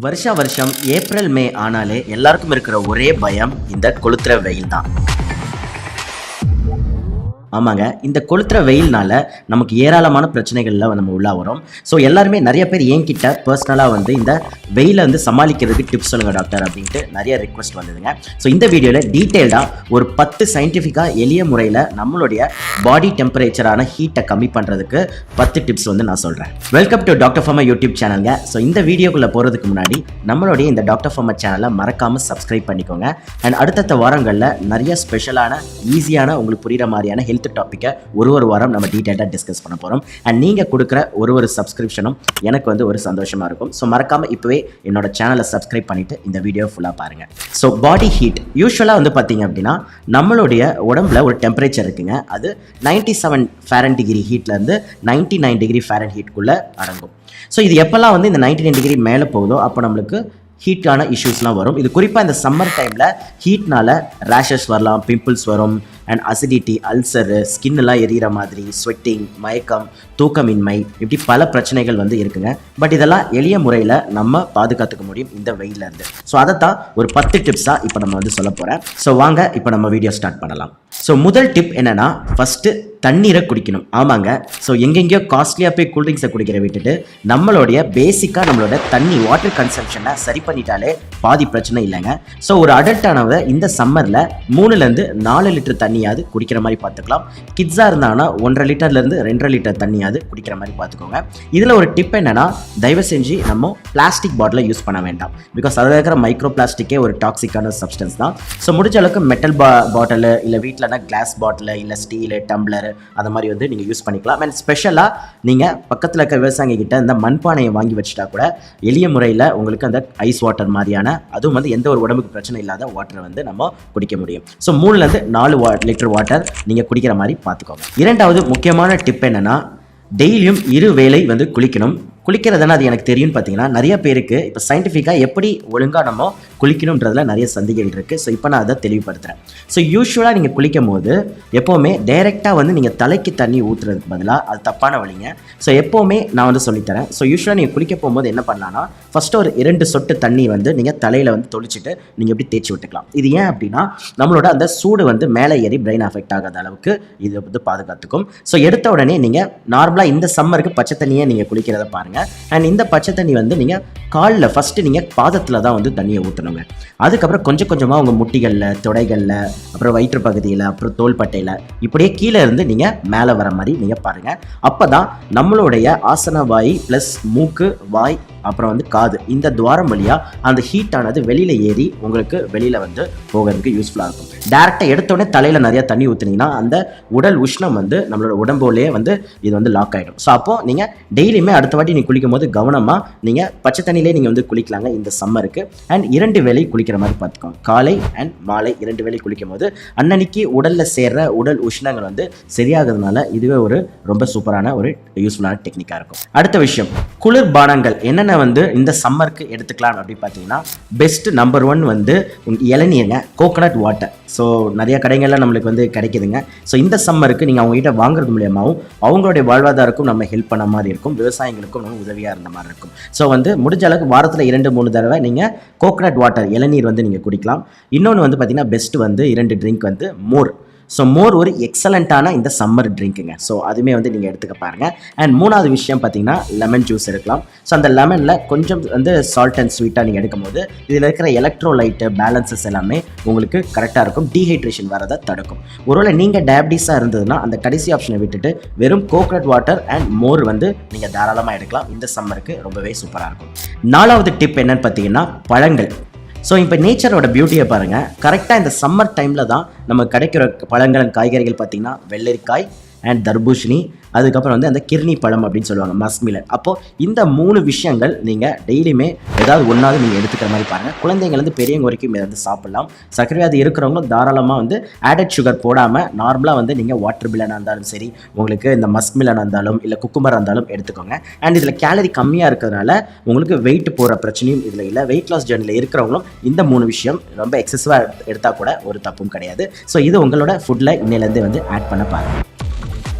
வருஷம் April May ஆனாலே எல்லாருக்கும் இருக்கிற ஒரே பயம் இந்த கொளுத்துற வெயில் தான். ஆமாங்க, இந்த கொளுத்துற வெயில்னால நமக்கு ஏராளமான பிரச்சனைகளில் நம்ம உள்ளா வரும். ஸோ எல்லாருமே நிறைய பேர் என்கிட்ட பர்சனலாக வந்து இந்த வெயிலை வந்து சமாளிக்கிறதுக்கு டிப்ஸ் சொல்லுங்கள் டாக்டர் அப்படின்ட்டு நிறைய ரிக்வெஸ்ட் வந்ததுங்க. ஸோ இந்த வீடியோவில் டீட்டெயில்டாக ஒரு 10 சயின்டிஃபிக்காக எளிய முறையில் நம்மளுடைய பாடி டெம்பரேச்சரான ஹீட்டை கம்மி பண்ணுறதுக்கு 10 டிப்ஸ் வந்து நான் சொல்கிறேன். Welcome to doctor pharma YouTube சேனலுங்க. ஸோ இந்த வீடியோக்குள்ளே போகிறதுக்கு முன்னாடி நம்மளுடைய இந்த டாக்டர் ஃபார்மா சேனலை மறக்காமல் சப்ஸ்கிரைப் பண்ணிக்கோங்க. அண்ட் அடுத்தடுத்த வாரங்களில் நிறைய ஸ்பெஷலான ஈஸியான உங்களுக்கு புரிகிற மாதிரியான ஹெல்த் டாப்பிக்கை ஒரு வாரம் நம்ம டீட்டெயிலாக டிஸ்கஸ் பண்ண போகிறோம். அண்ட் நீங்கள் கொடுக்குற ஒரு சப்ஸ்கிரிப்ஷனும் எனக்கு வந்து ஒரு சந்தோஷமாக இருக்கும். ஸோ மறக்காமல் இப்போவே என்னோட சேனலை சப்ஸ்கிரைப் பண்ணிவிட்டு இந்த வீடியோ ஃபுல்லாக பாருங்கள். ஸோ பாடி ஹீட் யூஸ்வலாக வந்து பார்த்தீங்க அப்படின்னா நம்மளுடைய உடம்புல ஒரு டெம்பரேச்சர் இருக்குங்க. அது 97 ஃபேரன் டிகிரி ஹீட்லேருந்து 99 டிகிரி ஃபேரன் ஹீட்குள்ளே அடங்கும். ஸோ இது எப்போல்லாம் வந்து இந்த 99 டிகிரி மேலே போகுதோ அப்போ நம்மளுக்கு ஹீட்டான இஷ்யூஸ்லாம் வரும். இது குறிப்பாக இந்த சம்மர் டைமில் ஹீட்னால ரேஷஸ் வரலாம், பிம்பிள்ஸ் வரும், அண்ட் அசிடிட்டி, அல்சரு, ஸ்கின்லாம் எரியிற மாதிரி, ஸ்வெட்டிங், மயக்கம், தூக்கமின்மை, இப்படி பல பிரச்சனைகள் வந்து இருக்குங்க. பட் இதெல்லாம் எளிய முறையில் நம்ம பாதுகாத்துக்க முடியும் இந்த வெயிலேருந்து. ஸோ அதைத்தான் ஒரு 10 டிப்ஸாக இப்போ நம்ம வந்து சொல்ல போகிறேன். ஸோ வாங்க இப்போ நம்ம வீடியோ ஸ்டார்ட் பண்ணலாம். ஸோ முதல் டிப் என்னென்னா, ஃபஸ்ட்டு தண்ணீரை குடிக்கணும். ஆமாங்க, ஸோ எங்கெங்கேயோ காஸ்ட்லியாக போய் கூல்ட்ரிங்க்ஸை குடிக்கிற விட்டுட்டு நம்மளுடைய பேசிக்காக நம்மளோட தண்ணி வாட்டர் கன்சம்ஷனை சரி பண்ணிட்டாலே பாதி பிரச்சனை இல்லைங்க. ஸோ ஒரு அடல்ட்டானவரை இந்த சம்மரில் 3லேருந்து 4 லிட்டர் தண்ணியாவது குடிக்கிற மாதிரி பார்த்துக்கலாம். கிட்ஸாக இருந்தாங்கன்னா 1.5 லிட்டர்லேருந்து 2.5 லிட்டர் தண்ணியாவது குடிக்கிற மாதிரி பார்த்துக்கோங்க. இதில் ஒரு டிப் என்னென்னா, தயவு செஞ்சு நம்ம பிளாஸ்டிக் பாட்டிலை யூஸ் பண்ண வேண்டாம். பிகாஸ் அதில் இருக்கிற மைக்ரோ பிளாஸ்டிக்கே ஒரு டாக்ஸிக்கான சப்ஸ்டன்ஸ் தான். ஸோ முடிஞ்ச அளவுக்கு மெட்டல் பாட்டிலு, இல்லை வீட்டில்னா கிளாஸ் பாட்டிலு, இல்லை ஸ்டீலு, டம்ளரு, அந்த மாதிரி வந்து நீங்கள் யூஸ் பண்ணிக்கலாம். அண்ட் ஸ்பெஷலாக நீங்கள் பக்கத்தில் இருக்க விவசாயிங்க கிட்ட இந்த மண்பானையை வாங்கி வச்சுட்டா கூட எளிய முறையில் உங்களுக்கு அந்த ஐஸ் வாட்டர் மாதிரியான, அதுவும் வந்து எந்த ஒரு உடம்புக்கு பிரச்சனை இல்லாத வாட்டரை வந்து நம்ம குடிக்க முடியும். ஸோ 3லேருந்து 4 லிட்டர் வாட்டர் நீங்கள் குடிக்கிற மாதிரி பார்த்துக்கோங்க. இரண்டாவது முக்கியமான டிப் என்னென்னா, டெய்லியும் 2 வேளை வந்து குளிக்கணும். குளிக்கிறதுனா அது எனக்கு தெரியும்னு பார்த்தீங்கன்னா, நிறைய பேருக்கு இப்போ சயின்டிஃபிக்காக எப்படி ஒழுங்காக நம்ம குளிக்கணுன்றதுல நிறைய சந்தேகங்கள் இருக்குது. ஸோ இப்போ நான் அதை தெளிவுபடுத்துகிறேன். ஸோ யூஸ்வலாக நீங்கள் குளிக்கும் போது எப்போவுமே டைரெக்டாக வந்து நீங்கள் தலைக்கு தண்ணி ஊற்றுறதுக்கு பதிலாக அது தப்பான வழிங்க. ஸோ எப்போவுமே நான் வந்து சொல்லித்தரேன். ஸோ யூஸ்வலாக நீங்கள் குளிக்க போகும்போது என்ன பண்ணலான்னா, ஃபஸ்ட்டு ஒரு 2 சொட்டு தண்ணி வந்து நீங்கள் தலையில் வந்து தொளிச்சிட்டு நீங்கள் எப்படி தேய்ச்சி விட்டுக்கலாம். இது ஏன் அப்படின்னா, நம்மளோட அந்த சூடு வந்து மேலே ஏறி பிரெயின் அஃபெக்ட் ஆகாத அளவுக்கு இது வந்து பாதுகாத்துக்கும். ஸோ எடுத்த உடனே நீங்கள் நார்மலாக இந்த சம்மருக்கு பச்சை தண்ணியை நீங்கள் குளிக்கிறத பாருங்கள். அண்ட் இந்த பச்சை தண்ணி வந்து நீங்கள் காலில் ஃபஸ்ட்டு நீங்கள் பாதத்தில் தான் வந்து தண்ணியை ஊற்றணுங்க. அதுக்கப்புறம் கொஞ்சம் கொஞ்சமாக உங்கள் முட்டிகளில், தொடைகளில், அப்புறம் வயிற்று பகுதியில், அப்புறம் தோள்பட்டையில், இப்படியே கீழே இருந்து நீங்கள் மேலே வர மாதிரி நீங்கள் பாருங்கள். அப்போ தான் நம்மளுடைய ஆசன வாய் ப்ளஸ் மூக்கு, வாய், அப்புறம் வந்து காது, இந்த துவாரம் வழியாக அந்த ஹீட்டானது வெளியில் ஏறி உங்களுக்கு வெளியில் வந்து போகிறதுக்கு யூஸ்ஃபுல்லாக இருக்கும். டேரெக்டாக எடுத்தோடனே தலையில் நிறையா தண்ணி ஊற்றுனீங்கன்னா அந்த உடல் உஷ்ணம் வந்து நம்மளோட உடம்போலேயே வந்து இது வந்து லாக் ஆகிடும். ஸோ அப்போது நீங்கள் டெய்லியுமே அடுத்த வாட்டி நீங்கள் குளிக்கும் போது கவனமாக நீங்கள் பச்சை தண்ணியிலே நீங்கள் வந்து குளிக்கலாங்க இந்த சம்மருக்கு. அண்ட் 2 வேளை குளிக்கிற மாதிரி பார்த்துக்கோங்க. காலை அண்ட் மாலை 2 வேளை குளிக்கும் போது அன்னன்னைக்கு உடலில் சேர்ற உடல் உஷ்ணங்கள் வந்து சரியாகிறதுனால இதுவே ஒரு ரொம்ப சூப்பரான ஒரு யூஸ்ஃபுல்லான டெக்னிக்காக இருக்கும். அடுத்த விஷயம், குளிர்பானங்கள் என்னென்ன வந்து இந்த சம்மருக்கு எடுத்துக்கலாம் அப்படின்னு பார்த்தீங்கன்னா, பெஸ்ட் நம்பர் 1 வந்து இளநீருங்க, கோகனட் வாட்டர். ஸோ நிறைய கடைகள்லாம் நம்மளுக்கு வந்து கிடைக்குதுங்க. ஸோ இந்த சம்மருக்கு நீங்கள் அவங்ககிட்ட வாங்குறது மூலியமாகவும் அவங்களுடைய வாழ்வாதாரக்கும் நம்ம ஹெல்ப் பண்ண மாதிரி இருக்கும், விவசாயிகளுக்கும் நம்ம உதவியாக இருந்த மாதிரி இருக்கும். ஸோ வந்து முடிஞ்ச அளவுக்கு வாரத்தில் 2-3 தடவை நீங்கள் கோகனட் வாட்டர், இளநீர் வந்து நீங்கள் குடிக்கலாம். இன்னொன்று வந்து பார்த்தீங்கன்னா, பெஸ்ட் வந்து 2 ட்ரிங்க் வந்து மோர். ஸோ மோர் ஒரு எக்ஸலண்ட்டான இந்த சம்மர் ட்ரிங்க்குங்க. ஸோ அதுவுமே வந்து நீங்கள் எடுத்துக்க பாருங்கள். அண்ட் 3வது விஷயம் பார்த்தீங்கன்னா, லெமன் ஜூஸ் எடுக்கலாம். ஸோ அந்த லெமனில் கொஞ்சம் வந்து சால்ட் அண்ட் ஸ்வீட்டாக நீங்கள் எடுக்கும் போது இதில் இருக்கிற எலக்ட்ரோலைட்டு பேலன்சஸ் எல்லாமே உங்களுக்கு கரெக்டாக இருக்கும், டீஹைட்ரேஷன் வரதை தடுக்கும். ஒருவேளை நீங்கள் டயபிட்டிஸாக இருந்ததுன்னா அந்த கடைசி ஆப்ஷனை விட்டுட்டு வெறும் கோகனட் வாட்டர் அண்ட் மோர் வந்து நீங்கள் தாராளமாக எடுக்கலாம். இந்த சம்மருக்கு ரொம்பவே சூப்பராக இருக்கும். 4வது டிப் என்னன்னு பார்த்தீங்கன்னா, பழங்கள். ஸோ இப்போ நேச்சரோட பியூட்டியை பாருங்கள். கரெக்டாக இந்த சம்மர் டைமில் தான் நம்ம கிடைக்கிற பழங்கள் அண்ட் காய்கறிகள் பார்த்திங்கன்னா, வெள்ளரிக்காய் அண்ட் தர்பூஷணி, அதுக்கப்புறம் வந்து அந்த கிர்னி பழம் அப்படின்னு சொல்லுவாங்க, மஸ்மிலன். அப்போது இந்த 3 விஷயங்கள் நீங்கள் டெய்லியுமே ஏதாவது ஒன்றாவது நீங்கள் எடுத்துக்கிற மாதிரி பாருங்கள். குழந்தைங்கள்லேருந்து பெரியவங்க வரைக்கும் இதை வந்து சாப்பிட்லாம். சர்க்கரை வியாதி இருக்கிறவங்களும் தாராளமாக வந்து ஆடட் சுகர் போடாமல் நார்மலாக வந்து நீங்கள் வாட்டர் மிலனாக இருந்தாலும் சரி, உங்களுக்கு இந்த மஸ்மிலனாக இருந்தாலும் இல்லை குக்கும்பராக இருந்தாலும் எடுத்துக்கோங்க. அண்ட் இதில் கேலரி கம்மியாக இருக்கிறதுனால உங்களுக்கு வெயிட் போகிற பிரச்சனையும் இதில் இல்லை. வெயிட் லாஸ் ஜர்னியில் இருக்கிறவங்களும் இந்த 3 விஷயம் ரொம்ப எக்ஸசிவாக எடுத்தால் கூட ஒரு தப்பும் கிடையாது. ஸோ இது உங்களோட ஃபுட்டில் இன்னிலேருந்து வந்து ஆட் பண்ண பாருங்கள்.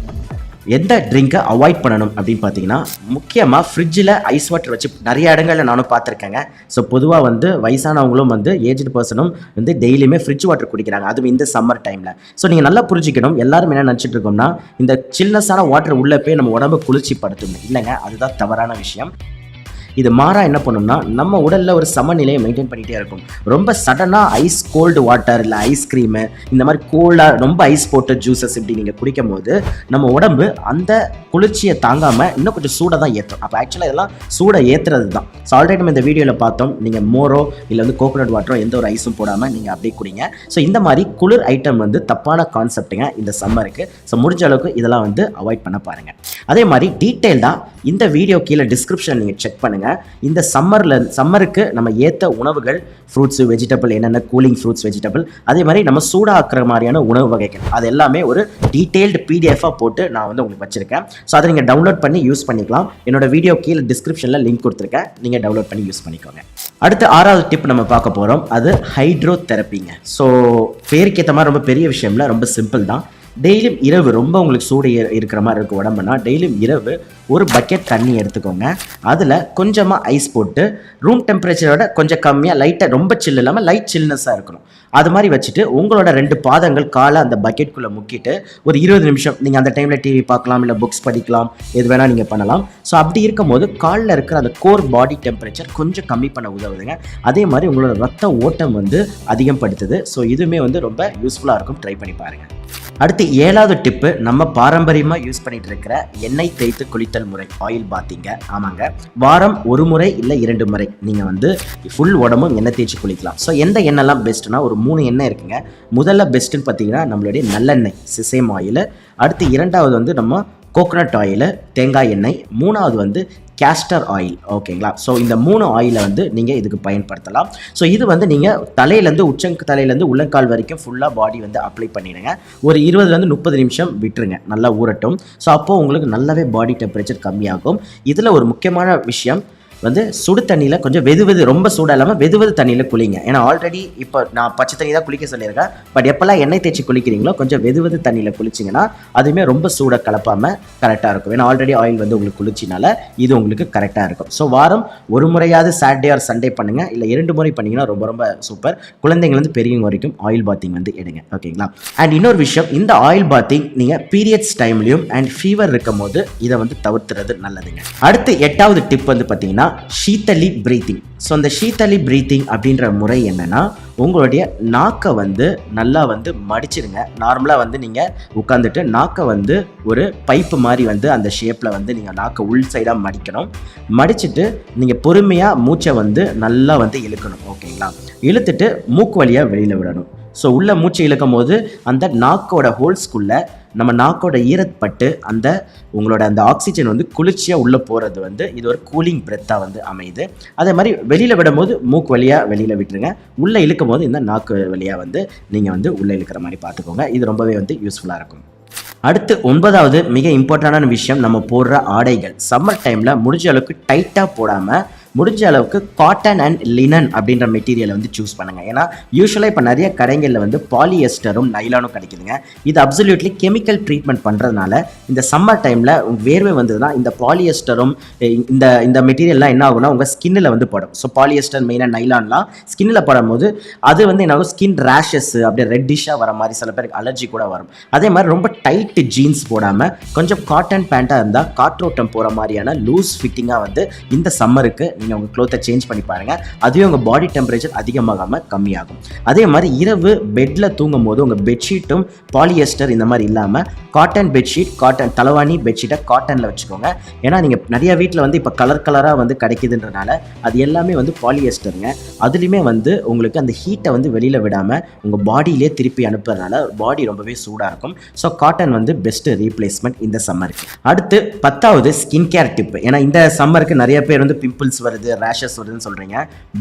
எந்த ட்ரிங்கை அவாய்ட் பண்ணணும் அப்படின்னு பார்த்தீங்கன்னா, முக்கியமாக ஃப்ரிட்ஜில் ஐஸ் வாட்டர் வச்சு நிறைய இடங்களில் நானும் பார்த்துருக்கேங்க. ஸோ பொதுவாக வந்து வயசானவங்களும் வந்து ஏஜ்டு பர்சனும் வந்து டெய்லியுமே ஃப்ரிட்ஜ் வாட்டர் குடிக்கிறாங்க, அதுவும் இந்த சம்மர் டைமில். ஸோ நீங்கள் நல்லா புரிஞ்சுக்கணும், எல்லாரும் என்ன நினச்சிட்டு இருக்கோம்னா இந்த சில்னஸான வாட்டர் உள்ளே போய் நம்ம உடம்பு குளிர்ச்சி படுத்தணும். இல்லைங்க, அதுதான் தவறான விஷயம். இது மாறா என்ன பண்ணும்னா நம்ம உடலில் ஒரு சமநிலையை மெயின்டைன் பண்ணிகிட்டே இருக்கும். ரொம்ப சடனாக ஐஸ் கோல்டு வாட்டர் இல்லை ஐஸ்கிரீமு இந்த மாதிரி கோல்டாக ரொம்ப ஐஸ் போட்ட ஜூஸஸ் இப்படி நீங்கள் குடிக்கும் போது நம்ம உடம்பு அந்த குளிர்ச்சியை தாங்காமல் இன்னும் கொஞ்சம் சூடாக தான் ஏற்றும். அப்போ ஆக்சுவலாக இதெல்லாம் சூடை ஏற்றுறது தான். ஸோ ஆல்ரெடி நம்ம இந்த வீடியோவில் பார்த்தோம், நீங்கள் மோரோ இல்லை வந்து கோகோனட் வாட்டரோ எந்த ஒரு ஐஸும் போடாமல் நீங்கள் அப்படியே குடிங்க. ஸோ இந்த மாதிரி குளிர் ஐட்டம் வந்து தப்பான கான்செப்ட்டுங்க இந்த சம்மருக்கு. ஸோ முடிஞ்ச அளவுக்கு இதெல்லாம் வந்து அவாய்ட் பண்ண பாருங்கள். அதே மாதிரி டீட்டெயில்டாக இந்த வீடியோ கீழே டிஸ்கிரிப்ஷன் நீங்கள் செக் பண்ணுங்கள். இந்த சம்மருக்கு நம்ம ஏற்ற உணவுகள், ஃப்ரூட்ஸு, வெஜிடபிள், என்னென்ன கூலிங் ஃப்ரூட்ஸ், வெஜிடபிள், அதே மாதிரி நம்ம சூடாக்குற மாதிரியான உணவு வகைகள், அது எல்லாமே ஒரு டீட்டெயில்டு பிடிஎஃபாக போட்டு நான் வந்து உங்களுக்கு வச்சுருக்கேன். ஸோ அதை நீங்கள் டவுன்லோட் பண்ணி யூஸ் பண்ணிக்கலாம். என்னோட வீடியோ கீழே டிஸ்கிரிப்ஷனில் லிங்க் கொடுத்துருக்கேன், நீங்கள் டவுன்லோட் பண்ணி யூஸ் பண்ணிக்கோங்க. அடுத்து 6வது டிப் நம்ம பார்க்க போகிறோம், அது ஹைட்ரோ தெரப்பிங்க. ஸோ பேருக்கு ஏற்ற மாதிரி ரொம்ப பெரிய விஷயம்ல, ரொம்ப சிம்பிள் தான். டெய்லியும் இரவு ரொம்ப உங்களுக்கு சூடு இருக்கிற மாதிரி இருக்கும் உடம்புனா, டெய்லியும் இரவு ஒரு பக்கெட் தண்ணி எடுத்துக்கோங்க. அதில் கொஞ்சமாக ஐஸ் போட்டு ரூம் டெம்பரேச்சரோட கொஞ்சம் கம்மியாக லைட்டாக, ரொம்ப சில் இல்லாமல் லைட் சில்னஸாக இருக்கணும், அது மாதிரி வச்சுட்டு உங்களோட 2 பாதங்கள் காலை அந்த பக்கெட்குள்ளே முக்கிட்டு ஒரு 20 நிமிஷம் நீங்கள் அந்த டைமில் டிவி பார்க்கலாம், இல்லை புக்ஸ் படிக்கலாம், எது வேணால் நீங்கள் பண்ணலாம். ஸோ அப்படி இருக்கும் போது காலில் இருக்கிற அந்த கோர் பாடி டெம்பரேச்சர் கொஞ்சம் கம்மி பண்ண உதவுதுங்க. அதே மாதிரி உங்களோட ரத்த ஓட்டம் வந்து அதிகப்படுத்துது. ஸோ இதுவுமே வந்து ரொம்ப யூஸ்ஃபுல்லாக இருக்கும், ட்ரை பண்ணி பாருங்கள். அடுத்து 7வது டிப்பு, நம்ம பாரம்பரியமாக யூஸ் பண்ணிட்டு இருக்கிற எண்ணெய் தேய்த்து குளித்தல் முறை, ஆயில் பாத்திங்க. ஆமாங்க, வாரம் 1 முறை இல்லை 2 முறை நீங்கள் வந்து ஃபுல் உடம்பும் எண்ணெய் தேய்ச்சி குளிக்கலாம். ஸோ எந்த எண்ணெய்லாம் பெஸ்ட்டுனா ஒரு 3 எண்ணெய் இருக்குங்க. முதல்ல பெஸ்ட்டுன்னு பார்த்தீங்கன்னா நம்மளுடைய நல்லெண்ணெய், சிசேம் ஆயில். அடுத்து 2வது வந்து நம்ம கோகோனட் ஆயில், தேங்காய் எண்ணெய். 3வது வந்து கேஸ்டர் ஆயில். ஓகேங்களா? ஸோ இந்த 3 ஆயிலை வந்து நீங்கள் இதுக்கு பயன்படுத்தலாம். ஸோ இது வந்து நீங்கள் தலையிலேருந்து தலையிலேருந்து உள்ளங்கால் வரைக்கும் ஃபுல்லாக பாடி வந்து அப்ளை பண்ணிடுங்க. ஒரு 20லேருந்து 30 நிமிஷம் விட்டுருங்க, நல்லா ஊறட்டும். ஸோ அப்போது உங்களுக்கு நல்லாவே பாடி டெம்பரேச்சர் கம்மியாகும். இதில் ஒரு முக்கியமான விஷயம் வந்து சுடு தண்ணியில் கொஞ்சம் ரொம்ப சூடாக இல்லாமல் வெது தண்ணியில் குளிங்க. ஏன்னா ஆல்ரெடி இப்போ நான் பச்சை தண்ணி தான் குளிக்க சொல்லியிருக்கேன். பட் எப்போல்லாம் எண்ணெய் தேய்ச்சி குளிக்கிறீங்களோ கொஞ்சம் வெது தண்ணியில் குளிச்சிங்கன்னா அதுவுமே ரொம்ப சூடாக கலப்பாமல் கரெக்டாக இருக்கும். ஏன்னா ஆல்ரெடி ஆயில் வந்து உங்களுக்கு குளிச்சினால இது உங்களுக்கு கரெக்டாக இருக்கும். ஸோ வாரம் 1 முறையாவது சாட்டர்டே ஆர் சண்டே பண்ணுங்கள், இல்லை 2 முறை பண்ணிங்கன்னா ரொம்ப சூப்பர். குழந்தைங்கள்லேருந்து பெரியவங்க வரைக்கும் ஆயில் பாத்திங் வந்து எடுங்க. ஓகேங்களா? அண்ட் இன்னொரு விஷயம், இந்த ஆயில் பாத்திங் நீங்கள் பீரியட்ஸ் டைம்லையும் அண்ட் ஃபீவர் இருக்கும் போது இதை வந்து தவிர்த்துறது நல்லதுங்க. அடுத்து 8வது டிப் வந்து பார்த்தீங்கன்னா ஷீத்தலி பிரீத்திங். ஸோ அந்த ஷீத்தலி பிரீத்திங் அப்படின்ற முறை என்னன்னா, உங்களுடைய நாக்கை வந்து நல்லா வந்து மடிச்சிருங்க. நார்மலாக வந்து நீங்கள் உட்காந்துட்டு நாக்கை வந்து ஒரு பைப்பு மாதிரி வந்து அந்த ஷேப்பில் வந்து நீங்கள் நாக்கை உள் சைடாக மடிக்கணும். மடிச்சுட்டு நீங்கள் பொறுமையாக மூச்சை வந்து நல்லா வந்து இழுக்கணும். ஓகேங்களா? இழுத்துட்டு மூக்கு வழியாக வெளியில் விடணும். ஸோ உள்ள மூச்சை இழுக்கும் போது அந்த நாக்கோட ஹோல்ஸ்குள்ளே நம்ம நாக்கோட ஈரப்பட்டு உங்களோட அந்த ஆக்சிஜன் வந்து குளிர்ச்சியாக உள்ளே போகிறது வந்து இது ஒரு கூலிங் பிரெத்தாக வந்து அமையுது. அதே மாதிரி வெளியில் விடும்போது மூக்கு வழியாக வெளியில் விட்டுருங்க. உள்ளே இழுக்கும் போது இந்த நாக்கு வழியாக வந்து நீங்கள் வந்து உள்ளே இழுக்கிற மாதிரி பார்த்துக்கோங்க. இது ரொம்பவே வந்து யூஸ்ஃபுல்லாக இருக்கும். அடுத்து 9வது மிக இம்பார்ட்டண்டான விஷயம், நம்ம போடுற ஆடைகள். சம்மர் டைமில் முடிஞ்ச அளவுக்கு டைட்டாக போடாமல் முடிஞ்ச அளவுக்கு காட்டன் அண்ட் லினன் அப்படின்ற மெட்டீரியலை வந்து சூஸ் பண்ணுங்கள். ஏன்னா யூஸ்வலாக இப்போ நிறைய கடைகளில் வந்து பாலியஸ்டரும் நைலானும் கிடைக்குதுங்க. இது அப்சல்யூட்லி கெமிக்கல் ட்ரீட்மெண்ட் பண்ணுறதுனால இந்த சம்மர் டைமில் வேர்வை வந்ததுன்னா இந்த பாலியஸ்டரும் இந்த மெட்டீரியல்லாம் என்ன ஆகும்னா உங்கள் ஸ்கின்னில் வந்து படும். ஸோ பாலியஸ்டர் மெயினாக நைலான்லாம் ஸ்கின்னில் படும்போது அது வந்து என்ன ஆகும், ஸ்கின் ரேஷஸ் அப்படியே ரெட்டிஷாக வர மாதிரி, சில பேருக்கு அலர்ஜி கூட வரும். அதே மாதிரி ரொம்ப டைட் ஜீன்ஸ் போடாமல் கொஞ்சம் காட்டன் பேண்ட்டாக இருந்தால் காற்றோட்டம் போகிற மாதிரியான லூஸ் ஃபிட்டிங்காக வந்து இந்த சம்மருக்கு நீங்கள் உங்கள் க்ளோத்தை சேஞ்ச் பண்ணி பாருங்கள். அதுவே உங்கள் பாடி டெம்பரேச்சர் அதிகமாகாமல் கம்மியாகும். அதே மாதிரி இரவு பெட்டில் தூங்கும் போது உங்கள் பெட்ஷீட்டும் பாலியஸ்டர் இந்த மாதிரி இல்லாமல் காட்டன் பெட்ஷீட், காட்டன் தலைவாணி பெட்ஷீட்டை காட்டனில் வச்சுக்கோங்க. ஏன்னா நீங்கள் நிறைய வீட்டில் வந்து இப்போ கலராக வந்து கிடைக்குதுன்றனால அது எல்லாமே வந்து பாலியஸ்டருங்க. அதுலேயுமே வந்து உங்களுக்கு அந்த ஹீட்டை வந்து வெளியில் விடாமல் உங்கள் பாடியிலே திருப்பி அனுப்புறதுனால பாடி ரொம்பவே சூடாக இருக்கும். ஸோ காட்டன் வந்து பெஸ்ட்டு ரீப்ளேஸ்மெண்ட் இந்த சம்மருக்கு. அடுத்து 10வது ஸ்கின் கேர் டிப். ஏன்னா இந்த சம்மருக்கு நிறைய பேர் வந்து பிம்பிள்ஸ் வருது, ரேஷஸ் வருதுன்னு சொல்கிறீங்க.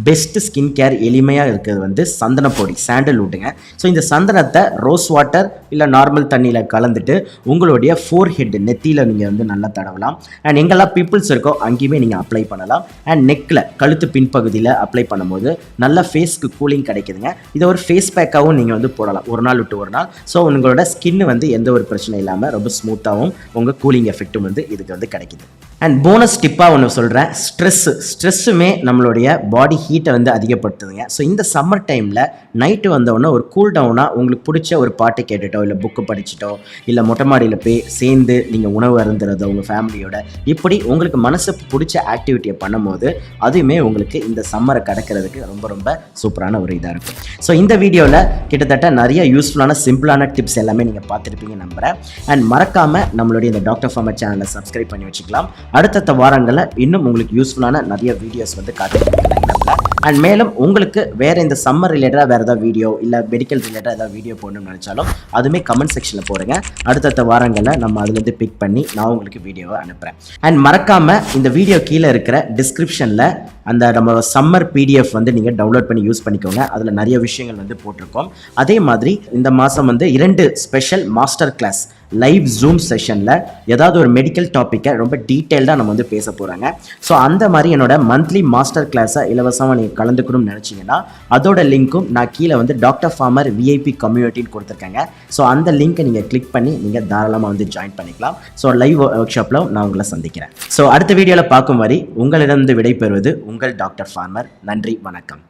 பெஸ்ட் ஸ்கின் கேர் எளிமையாக இருக்கிறது வந்து சந்தன பொடி, சாண்டல்வுட்டுங்க. ஸோ இந்த சந்தனத்தை ரோஸ் வாட்டர் இல்லை நார்மல் தண்ணியில் கலந்துட்டு உங்களுடைய ஃபோர்ஹெட், நெத்தியில் நீங்கள் வந்து நல்லா தடவலாம். அண்ட் எங்கெல்லாம் பிம்பிள்ஸ் இருக்கோ அங்கேயுமே நீங்கள் அப்ளை பண்ணலாம். அண்ட் நெக்கில், கழுத்து பின்பகுதியில் அப்ளை பண்ணும்போது நல்ல ஃபேஸ்க்கு கூலிங் கிடைக்குதுங்க. இதை ஒரு ஃபேஸ் பேக்காகவும் நீங்கள் வந்து போடலாம், ஒரு நாள் விட்டு ஒரு நாள். ஸோ உங்களோட ஸ்கின் வந்து எந்த ஒரு பிரச்சனை இல்லாமல் ரொம்ப ஸ்மூத்தாகவும் உங்கள் கூலிங் எஃபெக்ட்டும் வந்து இதுக்கு வந்து கிடைக்குது. அண்ட் போனஸ் டிப்பாக ஒன்று சொல்கிறேன், ஸ்ட்ரெஸ்ஸுமே நம்மளுடைய பாடி ஹீட்டை வந்து அதிகப்படுத்துதுங்க. ஸோ இந்த சம்மர் டைமில் நைட்டு வந்தோடனே ஒரு கூல் டவுனாக உங்களுக்கு பிடிச்ச ஒரு பாட்டு கேட்டுட்டோ இல்லை புக்கு படிச்சுட்டோ இல்லை மொட்டை மாடியில் போய் சேர்ந்து நீங்கள் உணவு அருந்துறதோ உங்கள் ஃபேமிலியோட, இப்படி உங்களுக்கு மனசுக்கு பிடிச்ச ஆக்டிவிட்டியை பண்ணும்போது அதுவுமே உங்களுக்கு இந்த சம்மரை கடக்கிறதுக்கு ரொம்ப ரொம்ப சூப்பரான ஒரு இதாக இருக்கும். ஸோ இந்த வீடியோவில் கிட்டத்தட்ட நிறைய யூஸ்ஃபுல்லான சிம்பிளான டிப்ஸ் எல்லாமே நீங்கள் பார்த்துருப்பீங்க நம்புகிறேன். அண்ட் மறக்காமல் நம்மளுடைய இந்த டாக்டர் ஃபார்மர் சேனலை சப்ஸ்கிரைப் பண்ணி வச்சுக்கலாம். அடுத்தடுத்த வாரங்களில் இன்னும் உங்களுக்கு யூஸ்ஃபுல்லான நிறைய வீடியோஸ் வந்து காத்துக்கிட்டு. அண்ட் மேலும் உங்களுக்கு வேறு இந்த சம்மர் ரிலேட்டடாக வேறு ஏதாவது வீடியோ இல்லை மெடிக்கல் ரிலேட்டடாக ஏதாவது வீடியோ போடணும்னு நினச்சாலும் அதுவுமே கமெண்ட் செக்ஷனில் போடுங்க. அடுத்தடுத்த வாரங்களில் நம்ம அதுலேருந்து பிக் பண்ணி நான் உங்களுக்கு வீடியோவை அனுப்புகிறேன். அண்ட் மறக்காமல் இந்த வீடியோ கீழே இருக்கிற டிஸ்கிரிப்ஷனில் அந்த நம்ம சம்மர் PDF வந்து நீங்கள் டவுன்லோட் பண்ணி யூஸ் பண்ணிக்கோங்க. அதில் நிறைய விஷயங்கள் வந்து போட்டிருக்கோம். அதே மாதிரி இந்த மாதம் வந்து 2 special master class live Zoom செஷனில் ஏதாவது ஒரு மெடிக்கல் டாப்பிக்கை ரொம்ப டீட்டெயில்டாக நம்ம வந்து பேச போகிறாங்க. ஸோ அந்த மாதிரி என்னோட மந்த்லி மாஸ்டர் கிளாஸை இலவசமாக நீங்கள் கலந்துக்கணும்னு நினச்சிங்கன்னா அதோட லிங்க்கும் நான் கீழே வந்து டாக்டர் ஃபார்மர் VIP கம்யூனிட்டின்னு கொடுத்துருக்கேங்க. ஸோ அந்த லிங்க்கை நீங்கள் கிளிக் பண்ணி நீங்கள் தாராளமாக வந்து ஜாயின் பண்ணிக்கலாம். ஸோ லைவ் ஒர்க் ஷாப்பில் நான் உங்களை சந்திக்கிறேன். ஸோ அடுத்த வீடியோவில் பார்க்கும் வரை உங்களிடம் விடைபெறுவது உங்கள் டாக்டர் ஃபார்மர். நன்றி, வணக்கம்.